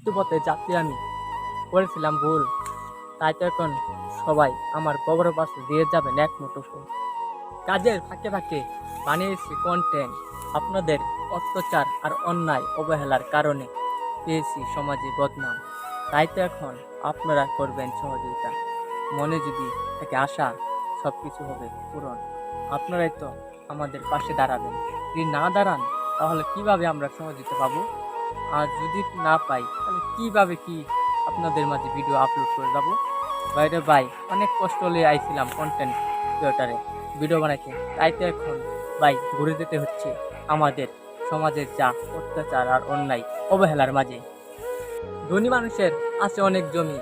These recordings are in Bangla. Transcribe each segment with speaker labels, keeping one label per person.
Speaker 1: মৃত্যু পথে যাত্রী আমি করেছিলাম ভুল, তাই তো এখন সবাই আমার কবরের পাশে দিয়ে যাবেন এক মুঠো ফুল। কাজের ফাঁকে ফাঁকে বানিয়েছি কন্টেন্ট, আপনাদের অত্যাচার আর অন্যায় অবহেলার কারণে পেয়েছি সমাজে বদনাম। তাই তো এখন আপনারা করবেন সহযোগিতা, মনে যদি থেকে আশা সব কিছু হবে পূরণ। আপনারাই তো আমাদের পাশে দাঁড়াবেন, যদি না দাঁড়ান তাহলে কিভাবে আমরা সহযোগিতা পাবো? আর যদি না পাই তাহলে কিভাবে আপনাদের মাঝে ভিডিও আপলোড করে যাবো? বাইরে ভাই অনেক কষ্ট হলে আইছিলাম কন্টেন্ট ক্রিয়েটারে ভিডিও বানাইতে, তাই তো এখন ভাই ঘুরে যেতে হচ্ছে আমাদের সমাজের যা অত্যাচার আর অন্যায় অবহেলার মাঝে। ধনী মানুষের আছে অনেক জমি,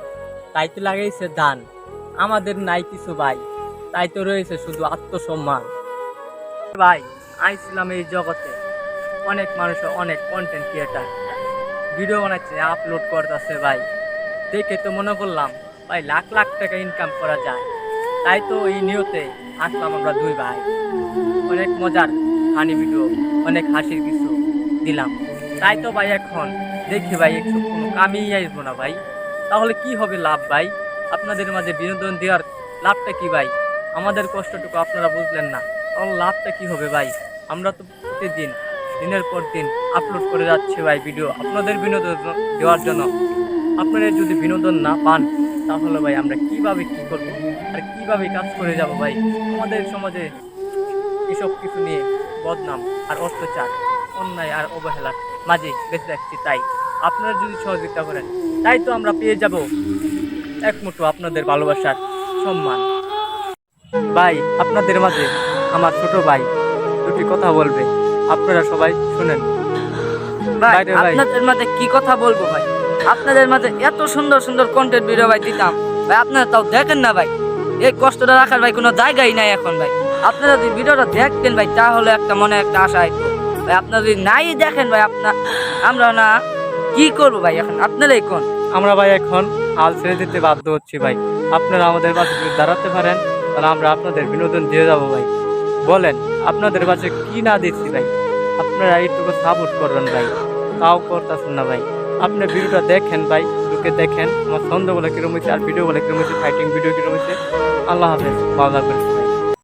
Speaker 1: তাই তো লাগাইছে ধান, আমাদের নাই কিছু ভাই, তাই তো রয়েছে শুধু আত্মসম্মান। ভাই আইছিলাম এই জগতে, অনেক মানুষ অনেক কন্টেন্ট ক্রিয়েটার ভিডিও বানাচ্ছে আপলোড করতেছে ভাই, দেখে তো মনে করলাম ভাই লাখ লাখ টাকা ইনকাম করা যায়। তাই তো এই নিয়তে আসলাম আমরা দুই ভাই, অনেক মজার ফানি ভিডিও, অনেক হাসির কিছু দিলাম। তাই তো ভাই এখন দেখি ভাই একটু কোনো কামেই আসবো না ভাই, তাহলে কি হবে লাভ ভাই? আপনাদের মাঝে বিনোদন দেওয়ার লাভটা কি ভাই? আমাদের কষ্টটুকু আপনারা বুঝলেন না, তাহলে লাভটা কি হবে ভাই? আমরা তো প্রতিদিন দিনের পর দিন আপলোড করে যাচ্ছি ভাই ভিডিও আপনাদের বিনোদন দেওয়ার জন্য। আপনারা যদি বিনোদন না পান তাহলে ভাই আমরা কিভাবে কি করব আর কিভাবে কাজ করে যাব ভাই? আমাদের সমাজে এসব কিছু নিয়ে বদনাম আর অত্যাচার অন্যায় আর অবহেলার মাঝে বেঁচে থাকছি, তাই আপনারা যদি সহযোগিতা করেন তাই তো আমরা পেয়ে যাব এক মুঠো আপনাদের ভালোবাসার সম্মান। ভাই আপনাদের মাঝে আমার ছোট ভাই দুটি কথা বলবে, আপনারা সবাই শুনেন।
Speaker 2: ভাই
Speaker 1: বাইরে ভাই
Speaker 2: আপনাদের মাঝে কি কথা বলবো ভাই? আপনাদের মাঝে এত সুন্দর সুন্দর কন্টেন্ট ভিডিও ভাই দিতাম ভাই, আপনারা তাও দেখেন না ভাই। এই কষ্টটা রাখার ভাই কোনো জায়গাই নাই এখন ভাই। আপনারা যদি ভিডিওটা দেখতেন ভাই তাহলে একটা মনে একটা আশা আইতো ভাই। আপনারা যদি নাই দেখেন ভাই আমরা না কি করবো ভাই? এখন আপনারাই কোন।
Speaker 1: আমরা ভাই এখন হাল ছেড়ে দিতে বাধ্য হচ্ছি ভাই, আপনারা আমাদের পাশে যদি দাঁড়াতে পারেন তাহলে আমরা আপনাদের বিনোদন দিয়ে যাবো ভাই। বলেন আপনাদের পাশে কি না দিচ্ছি ভাই, আপনারা এইটুকু সাপোর্ট করবেন ভাই, তাও করতেছেন না ভাই। আপনি ভিডিওটা দেখেন ভাই, ঢুকে দেখেন আমার ছন্দগুলো কিরম হয়েছে আর ভিডিওগুলো কিরম হয়েছে, ফাইটিং ভিডিও কিরম হয়েছে। আল্লাহ হাফেজ, ভালো লাগবে।